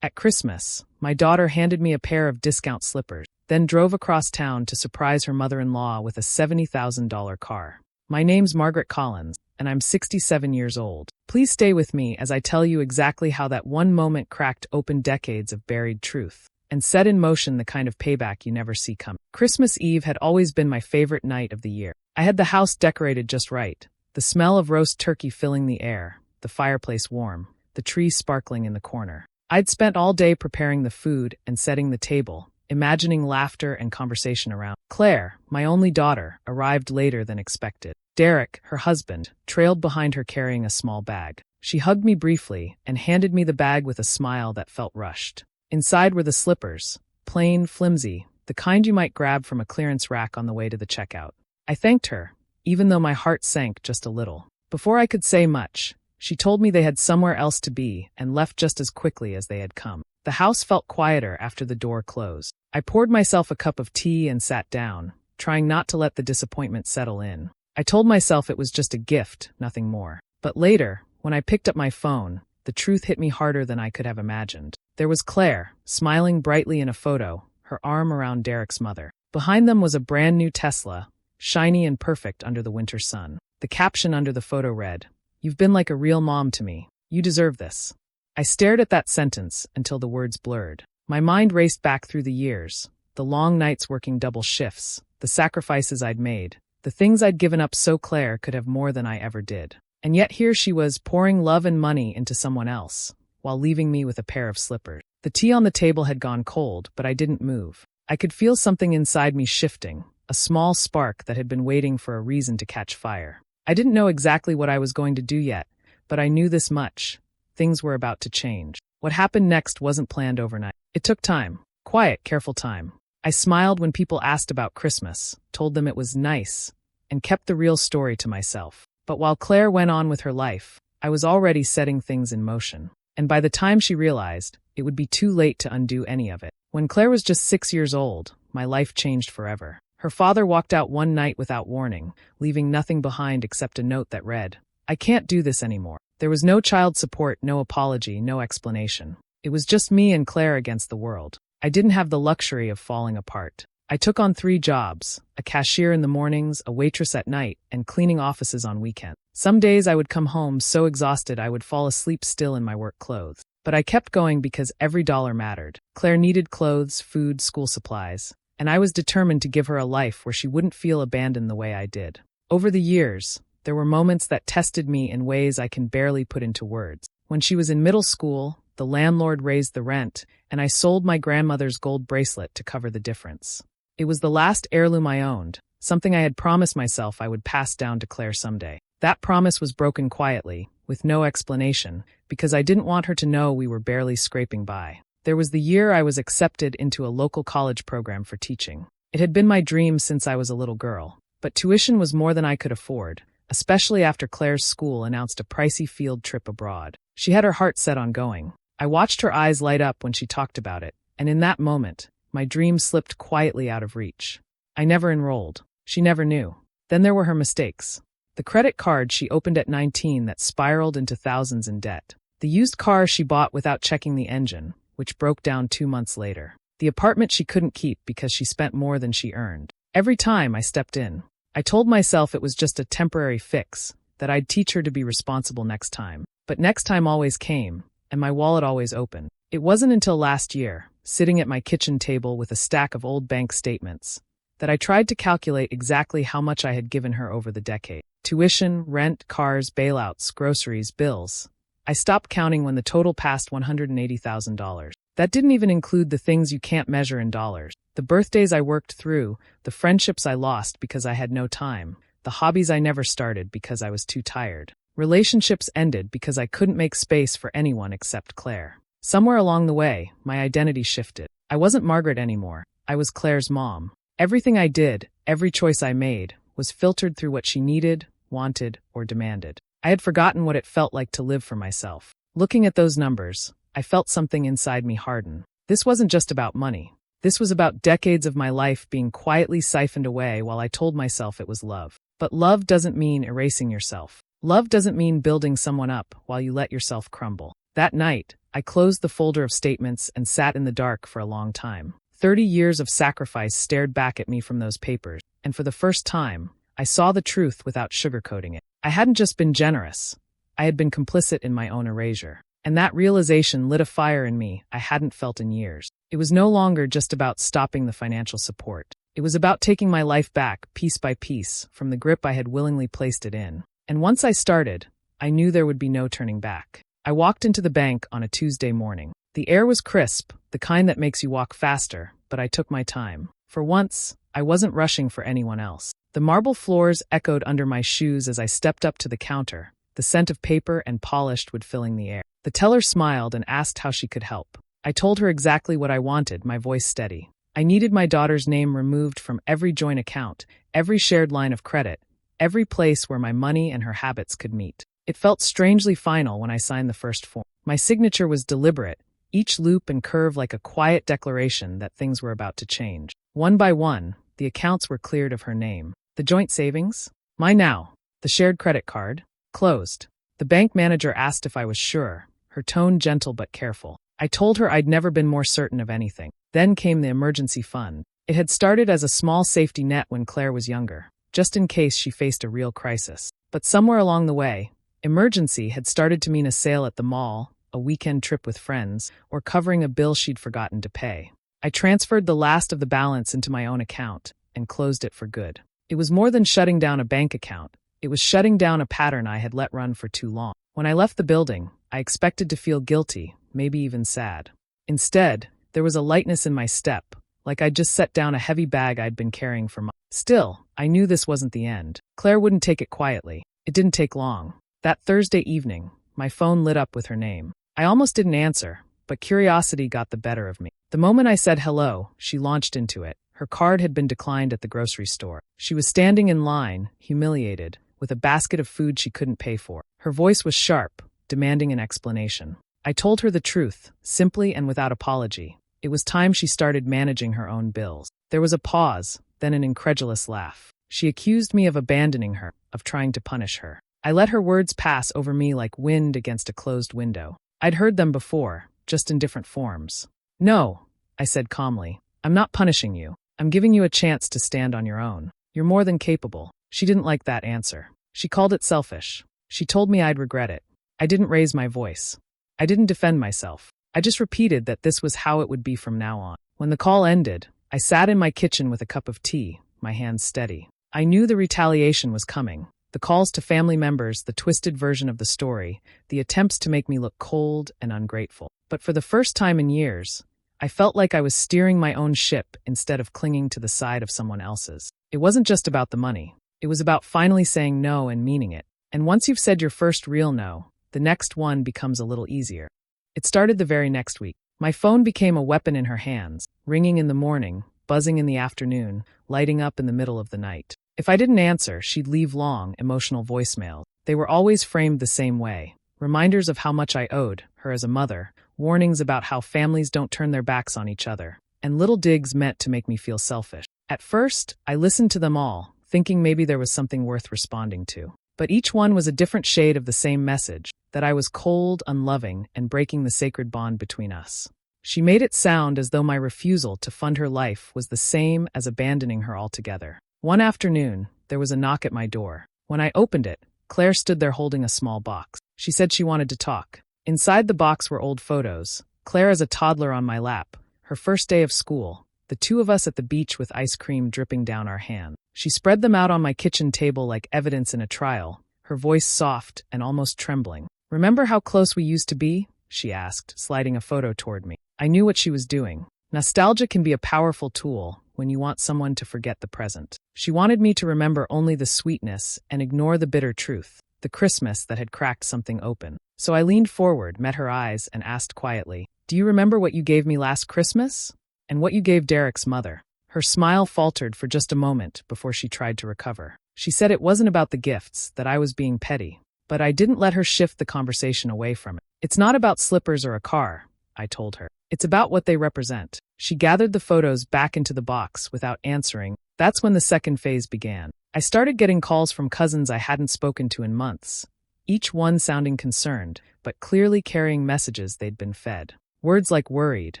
At Christmas, my daughter handed me a pair of discount slippers, then drove across town to surprise her mother-in-law with a $70,000 car. My name's Margaret Collins, and I'm 67 years old. Please stay with me as I tell you exactly how that one moment cracked open decades of buried truth and set in motion the kind of payback you never see coming. Christmas Eve had always been my favorite night of the year. I had the house decorated just right, the smell of roast turkey filling the air, the fireplace warm, the tree sparkling in the corner. I'd spent all day preparing the food and setting the table, imagining laughter and conversation around. Claire, my only daughter, arrived later than expected. Derek, her husband, trailed behind her carrying a small bag. She hugged me briefly and handed me the bag with a smile that felt rushed. Inside were the slippers, plain, flimsy, the kind you might grab from a clearance rack on the way to the checkout. I thanked her, even though my heart sank just a little. Before I could say much, she told me they had somewhere else to be and left just as quickly as they had come. The house felt quieter after the door closed. I poured myself a cup of tea and sat down, trying not to let the disappointment settle in. I told myself it was just a gift, nothing more. But later, when I picked up my phone, the truth hit me harder than I could have imagined. There was Claire, smiling brightly in a photo, her arm around Derek's mother. Behind them was a brand new Tesla, shiny and perfect under the winter sun. The caption under the photo read, "You've been like a real mom to me. You deserve this." I stared at that sentence until the words blurred. My mind raced back through the years, the long nights working double shifts, the sacrifices I'd made, the things I'd given up so Claire could have more than I ever did. And yet here she was pouring love and money into someone else, while leaving me with a pair of slippers. The tea on the table had gone cold, but I didn't move. I could feel something inside me shifting, a small spark that had been waiting for a reason to catch fire. I didn't know exactly what I was going to do yet, but I knew this much. Things were about to change. What happened next wasn't planned overnight. It took time. Quiet, careful time. I smiled when people asked about Christmas, told them it was nice, and kept the real story to myself. But while Claire went on with her life, I was already setting things in motion. And by the time she realized, it would be too late to undo any of it. When Claire was just 6 years old, my life changed forever. Her father walked out one night without warning, leaving nothing behind except a note that read, "I can't do this anymore." There was no child support, no apology, no explanation. It was just me and Claire against the world. I didn't have the luxury of falling apart. I took on 3 jobs, a cashier in the mornings, a waitress at night, and cleaning offices on weekends. Some days I would come home so exhausted I would fall asleep still in my work clothes. But I kept going because every dollar mattered. Claire needed clothes, food, school supplies, and I was determined to give her a life where she wouldn't feel abandoned the way I did. Over the years, there were moments that tested me in ways I can barely put into words. When she was in middle school, the landlord raised the rent, and I sold my grandmother's gold bracelet to cover the difference. It was the last heirloom I owned, something I had promised myself I would pass down to Claire someday. That promise was broken quietly, with no explanation, because I didn't want her to know we were barely scraping by. There was the year I was accepted into a local college program for teaching. It had been my dream since I was a little girl, but tuition was more than I could afford, especially after Claire's school announced a pricey field trip abroad. She had her heart set on going. I watched her eyes light up when she talked about it, and in that moment, my dream slipped quietly out of reach. I never enrolled. She never knew. Then there were her mistakes. The credit card she opened at 19 that spiraled into thousands in debt. The used car she bought without checking the engine, which broke down 2 months later. The apartment she couldn't keep because she spent more than she earned. Every time I stepped in, I told myself it was just a temporary fix, that I'd teach her to be responsible next time. But next time always came, and my wallet always opened. It wasn't until last year, sitting at my kitchen table with a stack of old bank statements, that I tried to calculate exactly how much I had given her over the decade. Tuition, rent, cars, bailouts, groceries, bills. I stopped counting when the total passed $180,000. That didn't even include the things you can't measure in dollars. The birthdays I worked through, the friendships I lost because I had no time, the hobbies I never started because I was too tired. Relationships ended because I couldn't make space for anyone except Claire. Somewhere along the way, my identity shifted. I wasn't Margaret anymore. I was Claire's mom. Everything I did, every choice I made, was filtered through what she needed, wanted, or demanded. I had forgotten what it felt like to live for myself. Looking at those numbers, I felt something inside me harden. This wasn't just about money. This was about decades of my life being quietly siphoned away while I told myself it was love. But love doesn't mean erasing yourself. Love doesn't mean building someone up while you let yourself crumble. That night, I I closed the folder of statements and sat in the dark for a long time. 30 years of sacrifice stared back at me from those papers, and for the first time, I saw the truth without sugarcoating it. I hadn't just been generous. I had been complicit in my own erasure. And that realization lit a fire in me I hadn't felt in years. It was no longer just about stopping the financial support. It was about taking my life back, piece by piece, from the grip I had willingly placed it in. And once I started, I knew there would be no turning back. I walked into the bank on a Tuesday morning. The air was crisp, the kind that makes you walk faster, but I took my time. For once, I wasn't rushing for anyone else. The marble floors echoed under my shoes as I stepped up to the counter, the scent of paper and polished wood filling the air. The teller smiled and asked how she could help. I told her exactly what I wanted, my voice steady. I needed my daughter's name removed from every joint account, every shared line of credit, every place where my money and her habits could meet. It felt strangely final when I signed the first form. My signature was deliberate, each loop and curve like a quiet declaration that things were about to change. One by one, the accounts were cleared of her name. The joint savings? Mine now. The shared credit card? Closed. The bank manager asked if I was sure, her tone gentle but careful. I told her I'd never been more certain of anything. Then came the emergency fund. It had started as a small safety net when Claire was younger, just in case she faced a real crisis. But somewhere along the way, emergency had started to mean a sale at the mall, a weekend trip with friends, or covering a bill she'd forgotten to pay. I transferred the last of the balance into my own account and closed it for good. It was more than shutting down a bank account. It was shutting down a pattern I had let run for too long. When I left the building, I expected to feel guilty, maybe even sad. Instead, there was a lightness in my step, like I'd just set down a heavy bag I'd been carrying for months. Still, I knew this wasn't the end. Claire wouldn't take it quietly. It didn't take long. That Thursday evening, my phone lit up with her name. I almost didn't answer, but curiosity got the better of me. The moment I said hello, she launched into it. Her card had been declined at the grocery store. She was standing in line, humiliated, with a basket of food she couldn't pay for. Her voice was sharp, demanding an explanation. I told her the truth, simply and without apology. It was time she started managing her own bills. There was a pause, then an incredulous laugh. She accused me of abandoning her, of trying to punish her. I let her words pass over me like wind against a closed window. I'd heard them before, just in different forms. No, I said calmly. I'm not punishing you. I'm giving you a chance to stand on your own. You're more than capable. She didn't like that answer. She called it selfish. She told me I'd regret it. I didn't raise my voice. I didn't defend myself. I just repeated that this was how it would be from now on. When the call ended, I sat in my kitchen with a cup of tea, my hands steady. I knew the retaliation was coming. The calls to family members, the twisted version of the story, the attempts to make me look cold and ungrateful. But for the first time in years, I felt like I was steering my own ship instead of clinging to the side of someone else's. It wasn't just about the money. It was about finally saying no and meaning it. And once you've said your first real no, the next one becomes a little easier. It started the very next week. My phone became a weapon in her hands, ringing in the morning, buzzing in the afternoon, lighting up in the middle of the night. If I didn't answer, she'd leave long, emotional voicemails. They were always framed the same way. Reminders of how much I owed her as a mother, warnings about how families don't turn their backs on each other, and little digs meant to make me feel selfish. At first, I listened to them all, thinking maybe there was something worth responding to. But each one was a different shade of the same message, that I was cold, unloving, and breaking the sacred bond between us. She made it sound as though my refusal to fund her life was the same as abandoning her altogether. One afternoon, there was a knock at my door. When I opened it, Claire stood there holding a small box. She said she wanted to talk. Inside the box were old photos. Claire as a toddler on my lap, her first day of school, the two of us at the beach with ice cream dripping down our hands. She spread them out on my kitchen table like evidence in a trial, her voice soft and almost trembling. "Remember how close we used to be?" she asked, sliding a photo toward me. I knew what she was doing. Nostalgia can be a powerful tool when you want someone to forget the present. She wanted me to remember only the sweetness and ignore the bitter truth, the Christmas that had cracked something open. So I leaned forward, met her eyes, and asked quietly, "Do you remember what you gave me last Christmas? And what you gave Derek's mother?" Her smile faltered for just a moment before she tried to recover. She said it wasn't about the gifts, that I was being petty. But I didn't let her shift the conversation away from it. "It's not about slippers or a car," I told her. "It's about what they represent." She gathered the photos back into the box without answering. That's when the second phase began. I started getting calls from cousins I hadn't spoken to in months, each one sounding concerned, but clearly carrying messages they'd been fed. Words like worried,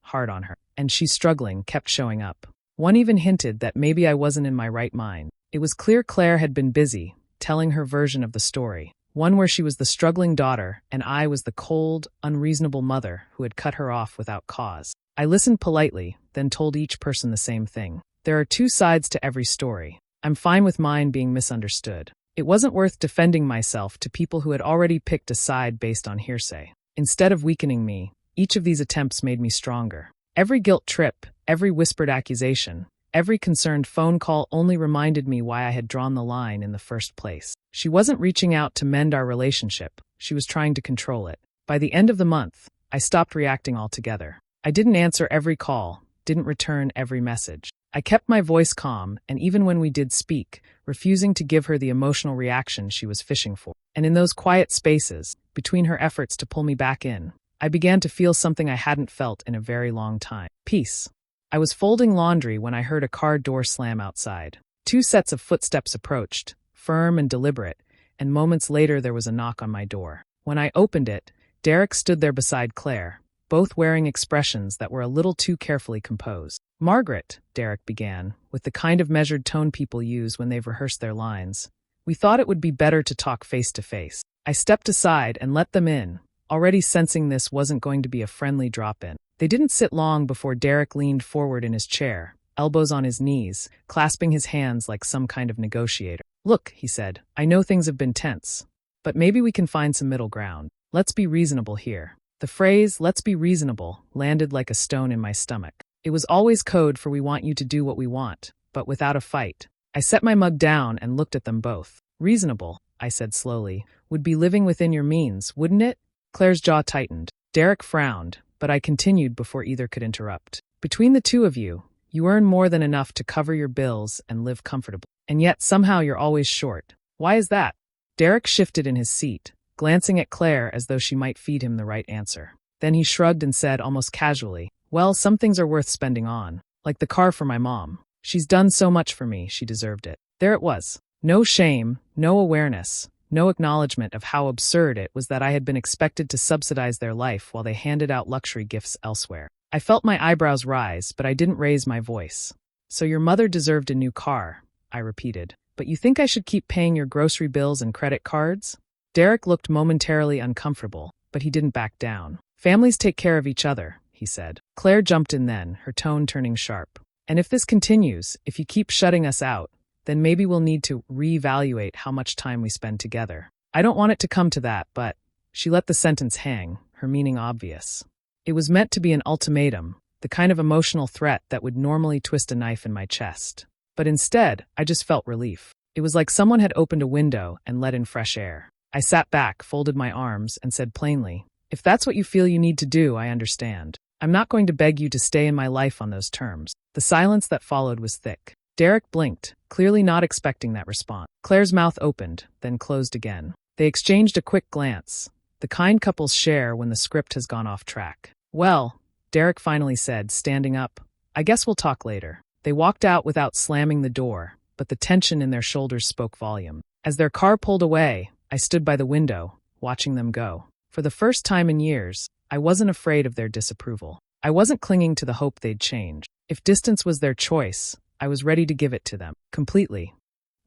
hard on her, and she's struggling kept showing up. One even hinted that maybe I wasn't in my right mind. It was clear Claire had been busy, telling her version of the story, one where she was the struggling daughter and I was the cold, unreasonable mother who had cut her off without cause. I listened politely, then told each person the same thing. There are two sides to every story. I'm fine with mine being misunderstood. It wasn't worth defending myself to people who had already picked a side based on hearsay. Instead of weakening me, each of these attempts made me stronger. Every guilt trip, every whispered accusation, every concerned phone call only reminded me why I had drawn the line in the first place. She wasn't reaching out to mend our relationship. She was trying to control it. By the end of the month, I stopped reacting altogether. I didn't answer every call, didn't return every message. I kept my voice calm, and even when we did speak, refusing to give her the emotional reaction she was fishing for. And in those quiet spaces, between her efforts to pull me back in, I began to feel something I hadn't felt in a very long time. Peace. I was folding laundry when I heard a car door slam outside. Two sets of footsteps approached, firm and deliberate, and moments later there was a knock on my door. When I opened it, Derek stood there beside Claire, both wearing expressions that were a little too carefully composed. "Margaret," Derek began, with the kind of measured tone people use when they've rehearsed their lines. "We thought it would be better to talk face to face." I stepped aside and let them in, already sensing this wasn't going to be a friendly drop-in. They didn't sit long before Derek leaned forward in his chair, elbows on his knees, clasping his hands like some kind of negotiator. "Look," he said, "I know things have been tense, but maybe we can find some middle ground. Let's be reasonable here." The phrase, "let's be reasonable," landed like a stone in my stomach. It was always code for "we want you to do what we want, but without a fight." I set my mug down and looked at them both. "Reasonable," I said slowly, "would be living within your means, wouldn't it?" Claire's jaw tightened. Derek frowned, but I continued before either could interrupt. "Between the two of you, you earn more than enough to cover your bills and live comfortably. And yet somehow you're always short. Why is that?" Derek shifted in his seat, glancing at Claire as though she might feed him the right answer. Then he shrugged and said almost casually, "Well, some things are worth spending on, like the car for my mom. She's done so much for me, she deserved it." There it was. No shame, no awareness, no acknowledgement of how absurd it was that I had been expected to subsidize their life while they handed out luxury gifts elsewhere. I felt my eyebrows rise, but I didn't raise my voice. "So your mother deserved a new car," I repeated. "But you think I should keep paying your grocery bills and credit cards?" Derek looked momentarily uncomfortable, but he didn't back down. "Families take care of each other," he said. Claire jumped in then, her tone turning sharp. "And if this continues, if you keep shutting us out, then maybe we'll need to reevaluate how much time we spend together. I don't want it to come to that, but..." She let the sentence hang, her meaning obvious. It was meant to be an ultimatum, the kind of emotional threat that would normally twist a knife in my chest. But instead, I just felt relief. It was like someone had opened a window and let in fresh air. I sat back, folded my arms, and said plainly, "If that's what you feel you need to do, I understand. I'm not going to beg you to stay in my life on those terms." The silence that followed was thick. Derek blinked, clearly not expecting that response. Claire's mouth opened, then closed again. They exchanged a quick glance, the kind couples share when the script has gone off track. "Well," Derek finally said, standing up, "I guess we'll talk later." They walked out without slamming the door, but the tension in their shoulders spoke volume. As their car pulled away, I stood by the window, watching them go. For the first time in years, I wasn't afraid of their disapproval. I wasn't clinging to the hope they'd change. If distance was their choice, I was ready to give it to them, completely.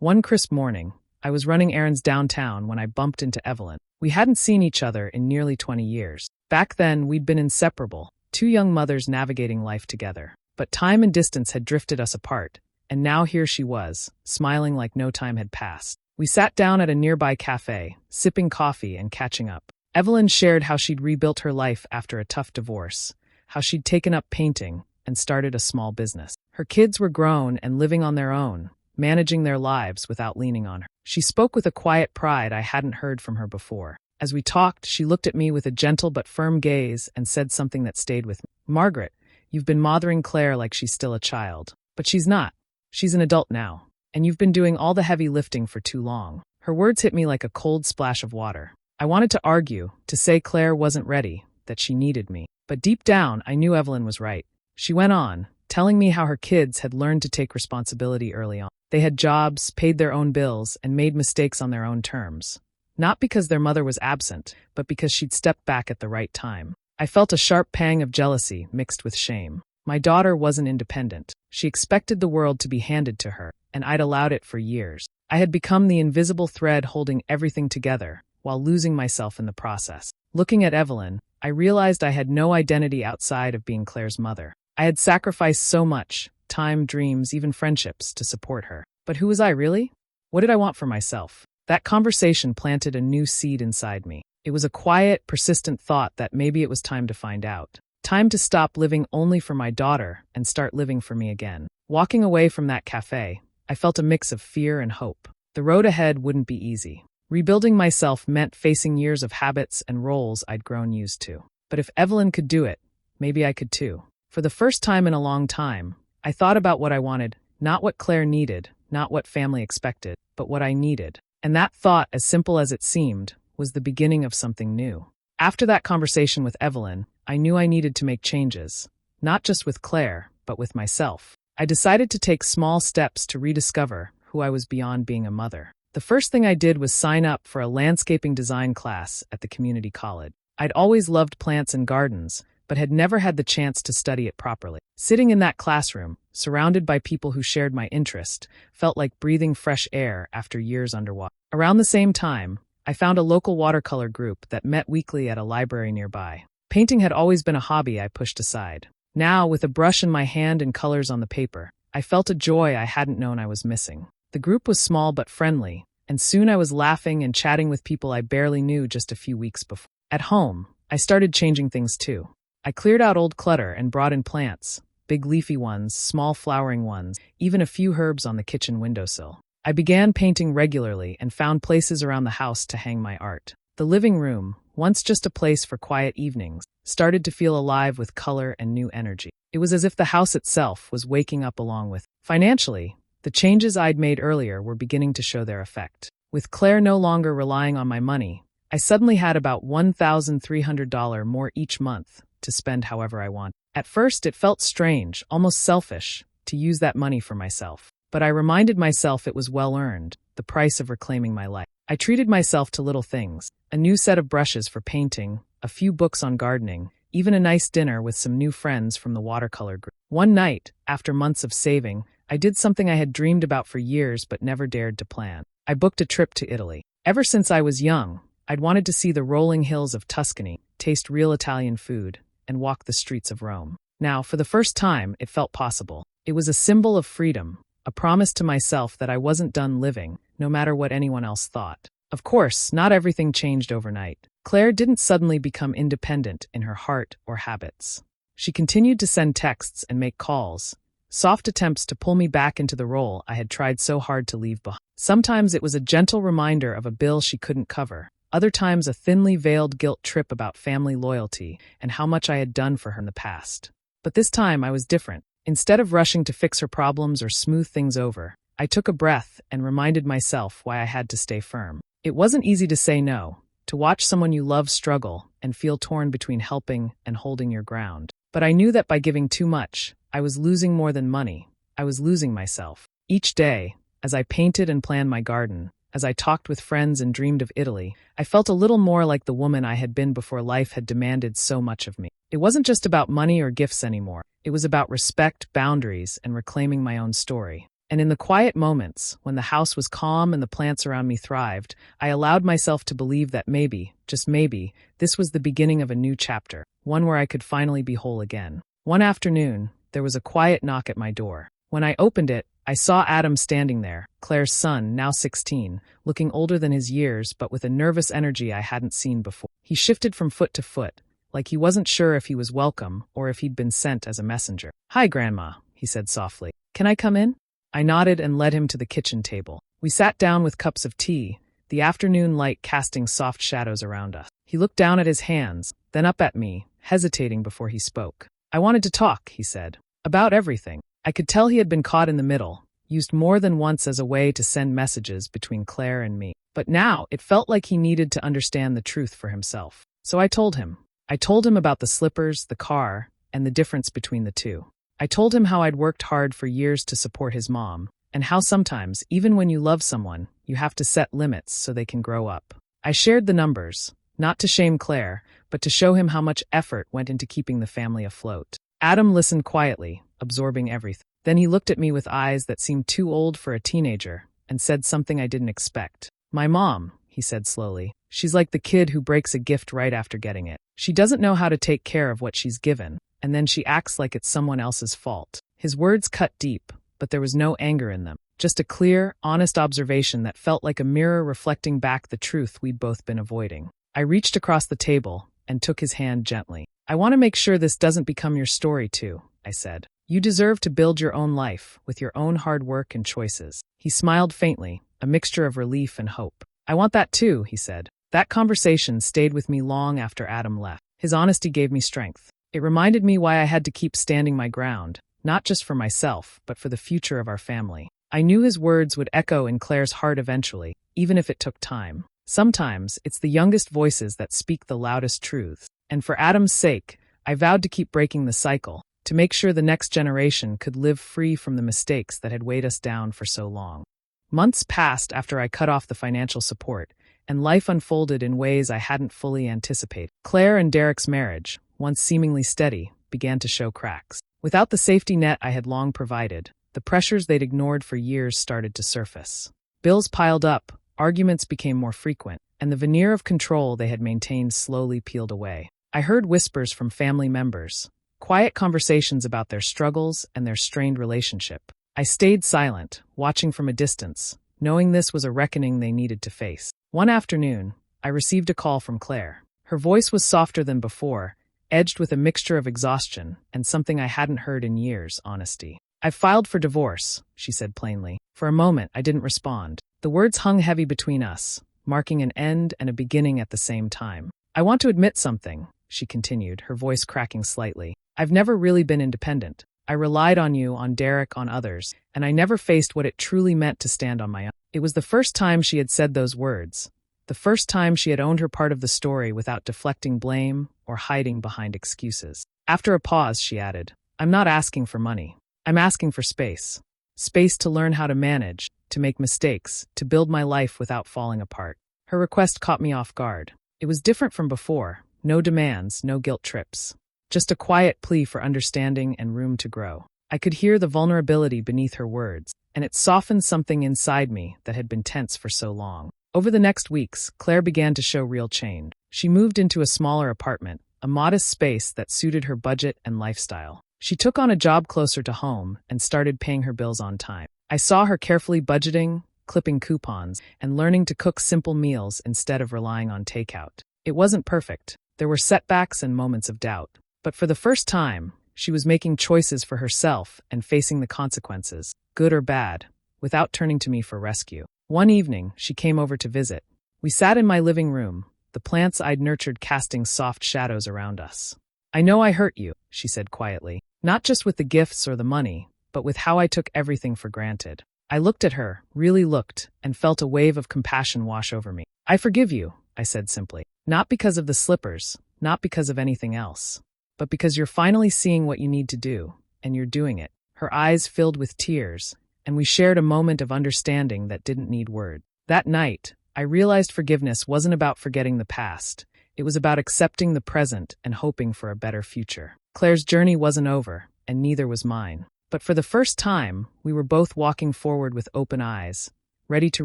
One crisp morning, I was running errands downtown when I bumped into Evelyn. We hadn't seen each other in nearly 20 years. Back then, we'd been inseparable, two young mothers navigating life together. But time and distance had drifted us apart, and now here she was, smiling like no time had passed. We sat down at a nearby cafe, sipping coffee and catching up. Evelyn shared how she'd rebuilt her life after a tough divorce, how she'd taken up painting and started a small business. Her kids were grown and living on their own, managing their lives without leaning on her. She spoke with a quiet pride I hadn't heard from her before. As we talked, she looked at me with a gentle but firm gaze and said something that stayed with me. "Margaret, you've been mothering Claire like she's still a child. But she's not. She's an adult now. And you've been doing all the heavy lifting for too long." Her words hit me like a cold splash of water. I wanted to argue, to say Claire wasn't ready, that she needed me. But deep down, I knew Evelyn was right. She went on, telling me how her kids had learned to take responsibility early on. They had jobs, paid their own bills, and made mistakes on their own terms. Not because their mother was absent, but because she'd stepped back at the right time. I felt a sharp pang of jealousy mixed with shame. My daughter wasn't independent. She expected the world to be handed to her, and I'd allowed it for years. I had become the invisible thread holding everything together, while losing myself in the process. Looking at Evelyn, I realized I had no identity outside of being Claire's mother. I had sacrificed so much, time, dreams, even friendships, to support her. But who was I really? What did I want for myself? That conversation planted a new seed inside me. It was a quiet, persistent thought that maybe it was time to find out. Time to stop living only for my daughter and start living for me again. Walking away from that cafe, I felt a mix of fear and hope. The road ahead wouldn't be easy. Rebuilding myself meant facing years of habits and roles I'd grown used to. But if Evelyn could do it, maybe I could too. For the first time in a long time, I thought about what I wanted, not what Claire needed, not what family expected, but what I needed. And that thought, as simple as it seemed, was the beginning of something new. After that conversation with Evelyn, I knew I needed to make changes, not just with Claire, but with myself. I decided to take small steps to rediscover who I was beyond being a mother. The first thing I did was sign up for a landscaping design class at the community college. I'd always loved plants and gardens, but had never had the chance to study it properly. Sitting in that classroom, surrounded by people who shared my interest, felt like breathing fresh air after years underwater. Around the same time, I found a local watercolor group that met weekly at a library nearby. Painting had always been a hobby I pushed aside. Now, with a brush in my hand and colors on the paper, I felt a joy I hadn't known I was missing. The group was small but friendly, and soon I was laughing and chatting with people I barely knew just a few weeks before. At home, I started changing things too. I cleared out old clutter and brought in plants, big leafy ones, small flowering ones, even a few herbs on the kitchen windowsill. I began painting regularly and found places around the house to hang my art. The living room, once just a place for quiet evenings, started to feel alive with color and new energy. It was as if the house itself was waking up along with. Financially, the changes I'd made earlier were beginning to show their effect. With Claire no longer relying on my money, I suddenly had about $1,300 more each month to spend however I want. At first, it felt strange, almost selfish, to use that money for myself. But I reminded myself it was well-earned, the price of reclaiming my life. I treated myself to little things, a new set of brushes for painting, a few books on gardening, even a nice dinner with some new friends from the watercolor group. One night, after months of saving, I did something I had dreamed about for years but never dared to plan. I booked a trip to Italy. Ever since I was young, I'd wanted to see the rolling hills of Tuscany, taste real Italian food, and walk the streets of Rome. Now, for the first time, it felt possible. It was a symbol of freedom, a promise to myself that I wasn't done living, no matter what anyone else thought. Of course, not everything changed overnight. Claire didn't suddenly become independent in her heart or habits. She continued to send texts and make calls, soft attempts to pull me back into the role I had tried so hard to leave behind. Sometimes it was a gentle reminder of a bill she couldn't cover. Other times a thinly veiled guilt trip about family loyalty and how much I had done for her in the past. But this time I was different. Instead of rushing to fix her problems or smooth things over, I took a breath and reminded myself why I had to stay firm. It wasn't easy to say no, to watch someone you love struggle and feel torn between helping and holding your ground. But I knew that by giving too much, I was losing more than money. I was losing myself. Each day, as I painted and planned my garden, as I talked with friends and dreamed of Italy, I felt a little more like the woman I had been before life had demanded so much of me. It wasn't just about money or gifts anymore. It was about respect, boundaries, and reclaiming my own story. And in the quiet moments, when the house was calm and the plants around me thrived, I allowed myself to believe that maybe, just maybe, this was the beginning of a new chapter, one where I could finally be whole again. One afternoon, there was a quiet knock at my door. When I opened it, I saw Adam standing there, Claire's son, now 16, looking older than his years but with a nervous energy I hadn't seen before. He shifted from foot to foot, like he wasn't sure if he was welcome or if he'd been sent as a messenger. "Hi, Grandma," he said softly. "Can I come in?" I nodded and led him to the kitchen table. We sat down with cups of tea, the afternoon light casting soft shadows around us. He looked down at his hands, then up at me, hesitating before he spoke. "I wanted to talk," he said. "About everything." I could tell he had been caught in the middle, used more than once as a way to send messages between Claire and me. But now it felt like he needed to understand the truth for himself. So I told him. I told him about the slippers, the car, and the difference between the two. I told him how I'd worked hard for years to support his mom, and how sometimes, even when you love someone, you have to set limits so they can grow up. I shared the numbers, not to shame Claire, but to show him how much effort went into keeping the family afloat. Adam listened quietly, absorbing everything. Then he looked at me with eyes that seemed too old for a teenager, and said something I didn't expect. "My mom," he said slowly. "She's like the kid who breaks a gift right after getting it. She doesn't know how to take care of what she's given, and then she acts like it's someone else's fault." His words cut deep, but there was no anger in them. Just a clear, honest observation that felt like a mirror reflecting back the truth we'd both been avoiding. I reached across the table and took his hand gently. "I want to make sure this doesn't become your story too," I said. "You deserve to build your own life, with your own hard work and choices." He smiled faintly, a mixture of relief and hope. "I want that too," he said. That conversation stayed with me long after Adam left. His honesty gave me strength. It reminded me why I had to keep standing my ground, not just for myself, but for the future of our family. I knew his words would echo in Claire's heart eventually, even if it took time. Sometimes, it's the youngest voices that speak the loudest truths. And for Adam's sake, I vowed to keep breaking the cycle, to make sure the next generation could live free from the mistakes that had weighed us down for so long. Months passed after I cut off the financial support, and life unfolded in ways I hadn't fully anticipated. Claire and Derek's marriage, once seemingly steady, began to show cracks. Without the safety net I had long provided, the pressures they'd ignored for years started to surface. Bills piled up, arguments became more frequent, and the veneer of control they had maintained slowly peeled away. I heard whispers from family members, quiet conversations about their struggles and their strained relationship. I stayed silent, watching from a distance, knowing this was a reckoning they needed to face. One afternoon, I received a call from Claire. Her voice was softer than before, edged with a mixture of exhaustion and something I hadn't heard in years, honesty. "I've filed for divorce," she said plainly. For a moment, I didn't respond. The words hung heavy between us, marking an end and a beginning at the same time. "I want to admit something," she continued, her voice cracking slightly. "I've never really been independent. I relied on you, on Derek, on others, and I never faced what it truly meant to stand on my own." It was the first time she had said those words, the first time she had owned her part of the story without deflecting blame or hiding behind excuses. After a pause, she added, "I'm not asking for money. I'm asking for space. Space to learn how to manage, to make mistakes, to build my life without falling apart." Her request caught me off guard. It was different from before. No demands, no guilt trips. Just a quiet plea for understanding and room to grow. I could hear the vulnerability beneath her words, and it softened something inside me that had been tense for so long. Over the next weeks, Claire began to show real change. She moved into a smaller apartment, a modest space that suited her budget and lifestyle. She took on a job closer to home and started paying her bills on time. I saw her carefully budgeting, clipping coupons, and learning to cook simple meals instead of relying on takeout. It wasn't perfect. There were setbacks and moments of doubt. But for the first time, she was making choices for herself and facing the consequences, good or bad, without turning to me for rescue. One evening, she came over to visit. We sat in my living room, the plants I'd nurtured casting soft shadows around us. "I know I hurt you," she said quietly, "not just with the gifts or the money, but with how I took everything for granted." I looked at her, really looked, and felt a wave of compassion wash over me. "I forgive you," I said simply. "Not because of the slippers, not because of anything else, but because you're finally seeing what you need to do, and you're doing it." Her eyes filled with tears, and we shared a moment of understanding that didn't need words. That night, I realized forgiveness wasn't about forgetting the past. It was about accepting the present and hoping for a better future. Claire's journey wasn't over, and neither was mine. But for the first time, we were both walking forward with open eyes, ready to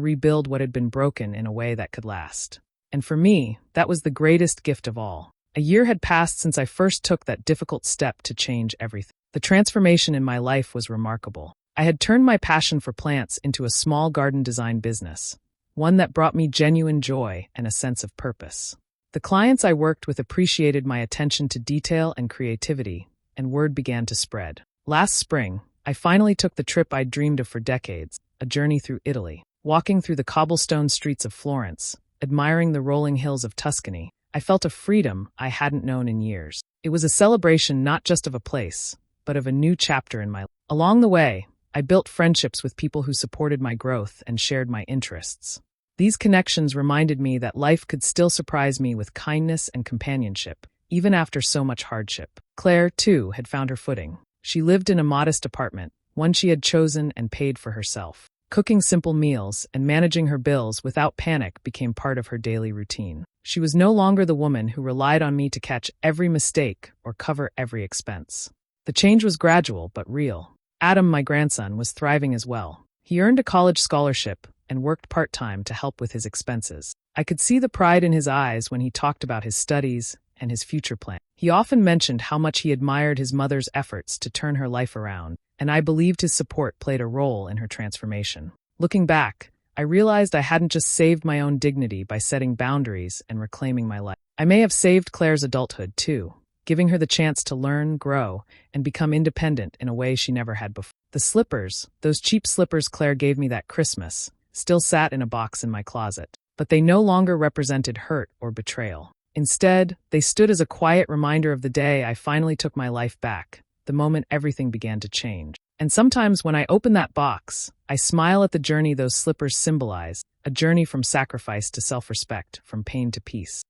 rebuild what had been broken in a way that could last. And for me, that was the greatest gift of all. A year had passed since I first took that difficult step to change everything. The transformation in my life was remarkable. I had turned my passion for plants into a small garden design business, one that brought me genuine joy and a sense of purpose. The clients I worked with appreciated my attention to detail and creativity, and word began to spread. Last spring, I finally took the trip I'd dreamed of for decades, a journey through Italy. Walking through the cobblestone streets of Florence, admiring the rolling hills of Tuscany, I felt a freedom I hadn't known in years. It was a celebration not just of a place, but of a new chapter in my life. Along the way, I built friendships with people who supported my growth and shared my interests. These connections reminded me that life could still surprise me with kindness and companionship, even after so much hardship. Claire, too, had found her footing. She lived in a modest apartment, one she had chosen and paid for herself. Cooking simple meals and managing her bills without panic became part of her daily routine. She was no longer the woman who relied on me to catch every mistake or cover every expense. The change was gradual but real. Adam, my grandson, was thriving as well. He earned a college scholarship and worked part-time to help with his expenses. I could see the pride in his eyes when he talked about his studies and his future plan. He often mentioned how much he admired his mother's efforts to turn her life around, and I believed his support played a role in her transformation. Looking back, I realized I hadn't just saved my own dignity by setting boundaries and reclaiming my life. I may have saved Claire's adulthood too, giving her the chance to learn, grow, and become independent in a way she never had before. The slippers, those cheap slippers Claire gave me that Christmas, still sat in a box in my closet, but they no longer represented hurt or betrayal. Instead, they stood as a quiet reminder of the day I finally took my life back, the moment everything began to change. And sometimes when I open that box, I smile at the journey those slippers symbolize, a journey from sacrifice to self-respect, from pain to peace.